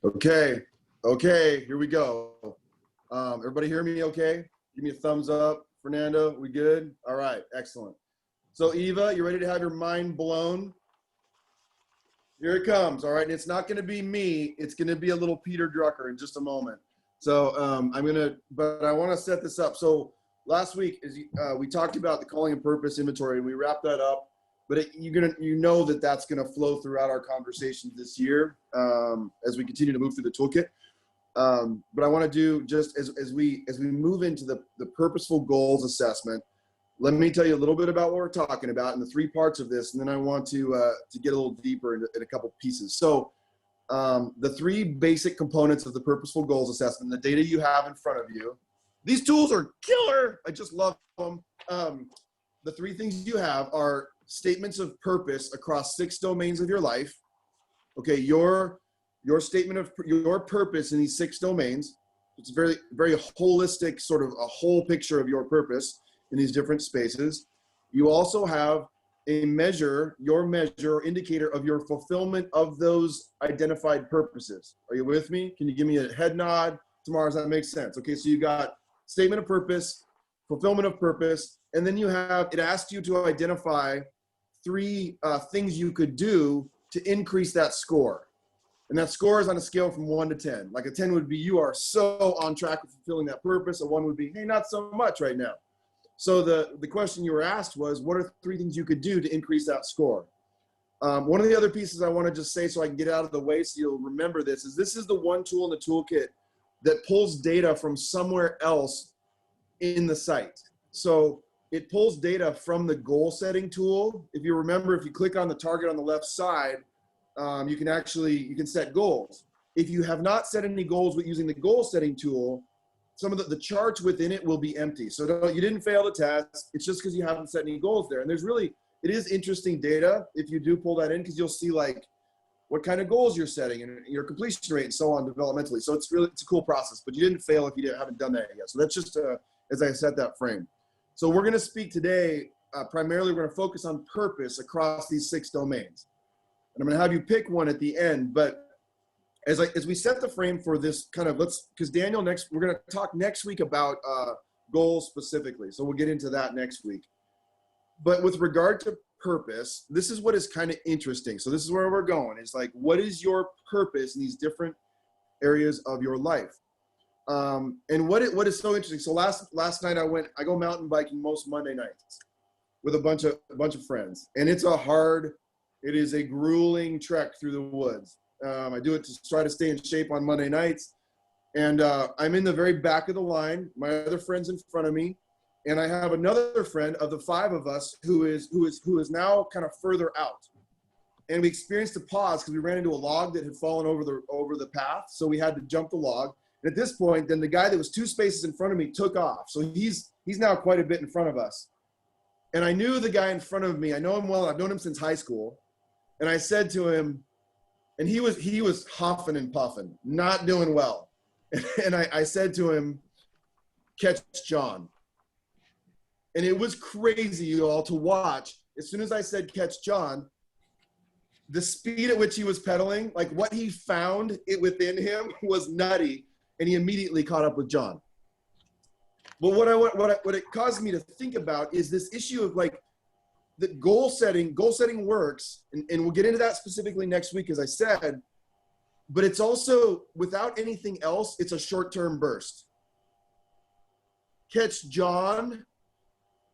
Okay, here we go. Everybody hear me okay? Give me a thumbs up. Fernando, we good? All right, excellent. So Eva, you ready to have your mind blown? Here it comes, all right? And it's not gonna be me, it's gonna be a little Peter Drucker in just a moment. So but I wanna set this up. So last week, we talked about the calling and purpose inventory, and we wrapped that up. But you know that's gonna flow throughout our conversations this year as we continue to move through the toolkit. But I want to do just as we move into the purposeful goals assessment. Let me tell you a little bit about what we're talking about and the three parts of this, and then I want to get a little deeper in a couple pieces. So the three basic components of the purposeful goals assessment, the data you have in front of you. These tools are killer. I just love them. The three things you have are statements of purpose across 6 domains of your life. Okay, your statement of your purpose in these 6 domains. It's very, very holistic, sort of a whole picture of your purpose in these different spaces. You also have a measure, your measure indicator of your fulfillment of those identified purposes. Are you with me? Can you give me a head nod? Tomorrow, does that make sense? Okay, so you got statement of purpose, fulfillment of purpose, and then you have, it asks you to identify 3 things you could do to increase that score. And that score is on a scale from 1 to 10. Like a 10 would be, you are so on track with fulfilling that purpose. A 1 would be, hey, not so much right now. So the question you were asked was, what are 3 things you could do to increase that score? One of the other pieces I want to just say so I can get out of the way so you'll remember this is the one tool in the toolkit that pulls data from somewhere else in the site. So it pulls data from the goal setting tool. If you remember, if you click on the target on the left side, you can set goals. If you have not set any goals with using the goal setting tool, some of the charts within it will be empty. So you didn't fail the test. It's just because you haven't set any goals there. And it is interesting data if you do pull that in, because you'll see like what kind of goals you're setting and your completion rate and so on developmentally. So it's a cool process, but you didn't fail if you haven't done that yet. So that's just as I set that frame. So we're going to speak today, primarily we're going to focus on purpose across these 6 domains. And I'm going to have you pick one at the end, but as we set the frame for this kind of, because Daniel, we're going to talk next week about goals specifically. So we'll get into that next week. But with regard to purpose, this is what is kind of interesting. So this is where we're going. It's like, what is your purpose in these different areas of your life? And what is so interesting. So last night I go mountain biking most Monday nights with a bunch of friends, and it is a grueling trek through the woods. I do it to try to stay in shape on Monday nights. And I'm in the very back of the line. My other friend's in front of me. And I have another friend of the 5 of us who is now kind of further out. And we experienced a pause because we ran into a log that had fallen over the path. So we had to jump the log. And at this point, then the guy that was 2 spaces in front of me took off. So he's now quite a bit in front of us. And I knew the guy in front of me. I know him well. I've known him since high school. And I said to him, and he was huffing and puffing, not doing well. And I said to him, catch John. And it was crazy, you all, to watch. As soon as I said catch John, the speed at which he was pedaling, like what he found it within him was nutty. And he immediately caught up with John. But what it caused me to think about is this issue of like, the goal setting works, and we'll get into that specifically next week, as I said, but it's also, without anything else, it's a short-term burst. Catch John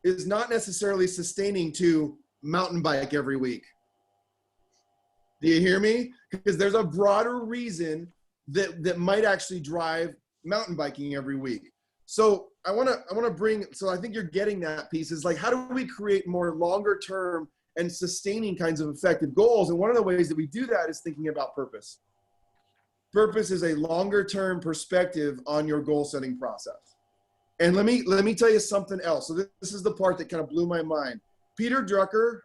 is not necessarily sustaining to mountain bike every week. Do you hear me? Because there's a broader reason that might actually drive mountain biking every week. So I want to bring, so I think you're getting that piece, is like, how do we create more longer term and sustaining kinds of effective goals? And one of the ways that we do that is thinking about purpose. Purpose is a longer term perspective on your goal setting process. And let me tell you something else. So this is the part that kind of blew my mind. Peter Drucker,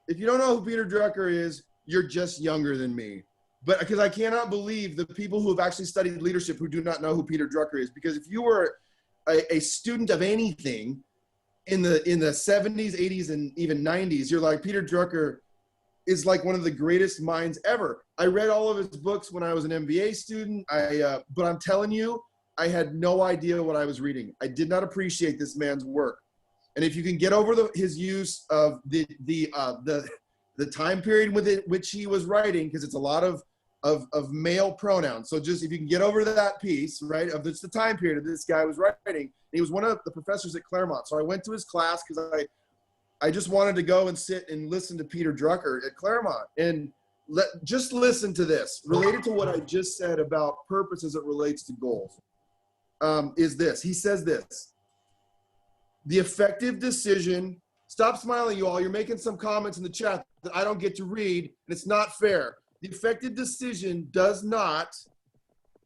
if you don't know who Peter Drucker is, you're just younger than me. But because I cannot believe the people who have actually studied leadership who do not know who Peter Drucker is. Because if you were a student of anything in the 70s, 80s, and even 90s, you're like, Peter Drucker is like one of the greatest minds ever. I read all of his books when I was an MBA student. But I'm telling you, I had no idea what I was reading. I did not appreciate this man's work. And if you can get over his use of the time period with which he was writing, because it's a lot of male pronouns. So just if you can get over that piece, right, of just the time period that this guy was writing. He was one of the professors at Claremont. So I went to his class because I just wanted to go and sit and listen to Peter Drucker at Claremont. And just listen to this, related to what I just said about purpose as it relates to goals, is this. He says this: the effective decision, stop smiling, you all. You're making some comments in the chat that I don't get to read, and it's not fair. The effective decision does not,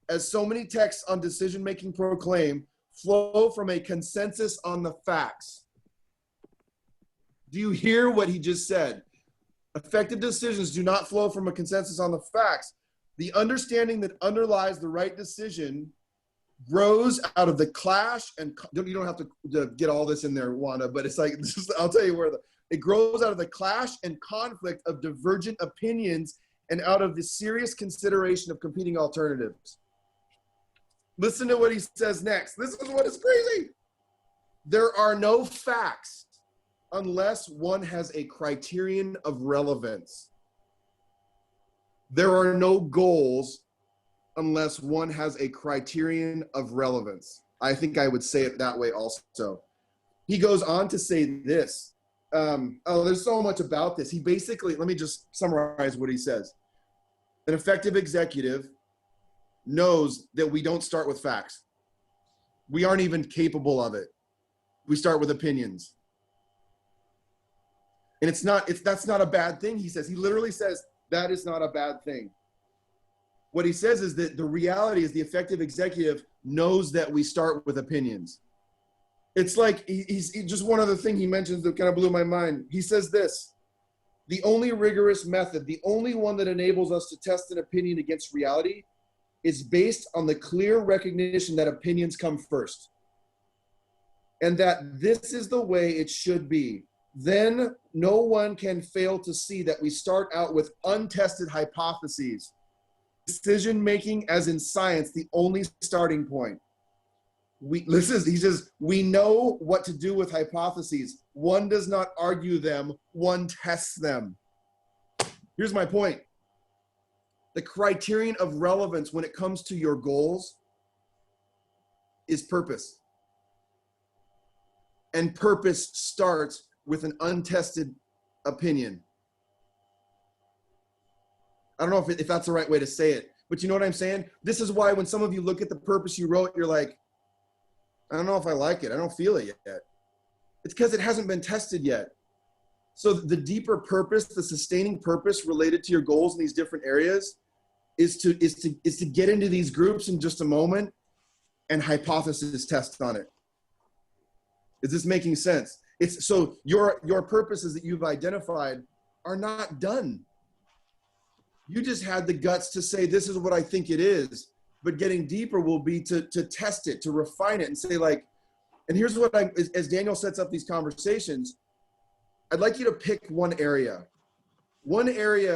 as so many texts on decision-making proclaim, flow from a consensus on the facts. Do you hear what he just said? Effective decisions do not flow from a consensus on the facts. The understanding that underlies the right decision grows out of the clash, and you don't have to get all this in there, Wanda, but it's like, I'll tell you where it grows out of the clash and conflict of divergent opinions and out of the serious consideration of competing alternatives. Listen to what he says next. This is what is crazy. There are no facts unless one has a criterion of relevance. There are no goals unless one has a criterion of relevance. I think I would say it that way also. He goes on to say this. There's so much about this. He basically, let me just summarize what he says. An effective executive knows that we don't start with facts. We aren't even capable of it. We start with opinions. And that's not a bad thing, he says. He literally says that is not a bad thing. What he says is that the reality is the effective executive knows that we start with opinions. It's like, he's just one other thing he mentions that kind of blew my mind. He says this: the only rigorous method, the only one that enables us to test an opinion against reality, is based on the clear recognition that opinions come first, and that this is the way it should be. Then no one can fail to see that we start out with untested hypotheses. Decision-making, as in science, the only starting point. He says, we know what to do with hypotheses. One does not argue them, one tests them. Here's my point. The criterion of relevance when it comes to your goals is purpose. And purpose starts with an untested opinion. I don't know if that's the right way to say it, but you know what I'm saying? This is why when some of you look at the purpose you wrote, you're like, I don't know if I like it. I don't feel it yet. It's because it hasn't been tested yet. So the deeper purpose, the sustaining purpose related to your goals in these different areas is to get into these groups in just a moment and hypothesis test on it. Is this making sense? It's so your purposes that you've identified are not done. You just had the guts to say, this is what I think it is. But getting deeper will be to test it, to refine it and say like, and here's what as Daniel sets up these conversations, I'd like you to pick one area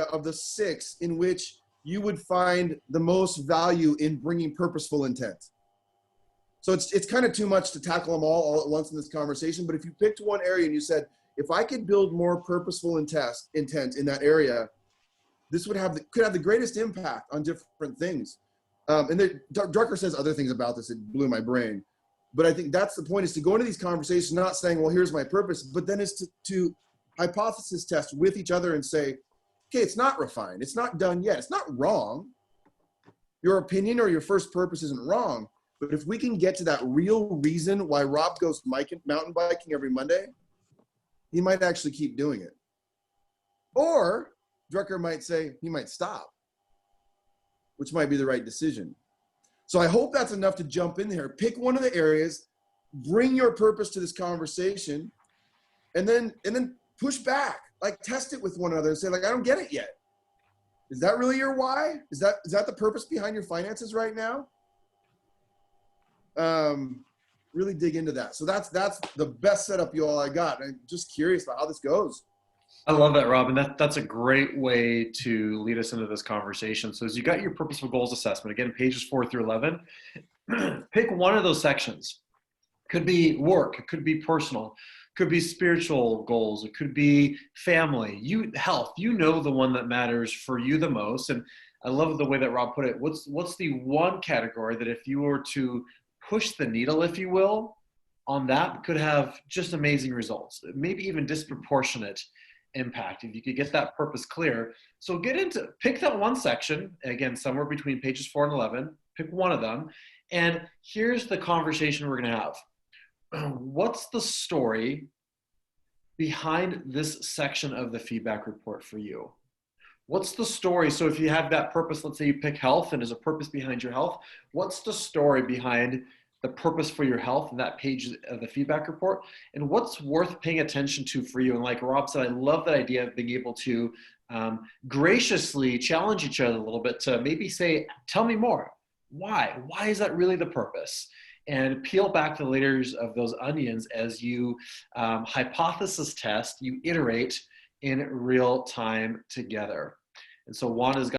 of the 6 in which you would find the most value in bringing purposeful intent. So it's kind of too much to tackle them all at once in this conversation. But if you picked one area and you said, if I could build more purposeful intent in that area, this could have the greatest impact on different things. And Drucker says other things about this. It blew my brain. But I think that's the point, is to go into these conversations not saying, well, here's my purpose, but then is to hypothesis test with each other and say, okay, it's not refined. It's not done yet. It's not wrong. Your opinion or your first purpose isn't wrong. But if we can get to that real reason why Rob goes mountain biking every Monday, he might actually keep doing it. Or Drucker might say he might stop, which might be the right decision. So I hope that's enough to jump in there. Pick one of the areas, bring your purpose to this conversation, and then push back. Like, test it with one another and say, like, I don't get it yet. Is that really your why? Is that the purpose behind your finances right now? Really dig into that. So that's the best setup you all I got. I'm just curious about how this goes. I love that, Rob, and that's a great way to lead us into this conversation. So as you got your purposeful goals assessment, again, pages 4 through 11, pick one of those sections. Could be work, it could be personal, could be spiritual goals, it could be family, health. You know the one that matters for you the most. And I love the way that Rob put it. What's the one category that if you were to push the needle, if you will, on that could have just amazing results, maybe even disproportionate impact if you could get that purpose clear. So pick that one section, again, somewhere between pages 4 and 11, pick one of them. And here's the conversation we're going to have. What's the story behind this section of the feedback report for you? What's the story? So if you have that purpose, let's say you pick health and there's a purpose behind your health. What's the story behind the purpose for your health in that page of the feedback report? And what's worth paying attention to for you? And like Rob said, I love that idea of being able to graciously challenge each other a little bit to maybe say, tell me more. Why? Why is that really the purpose? And peel back the layers of those onions as you hypothesis test, you iterate in real time together. And so Juan has got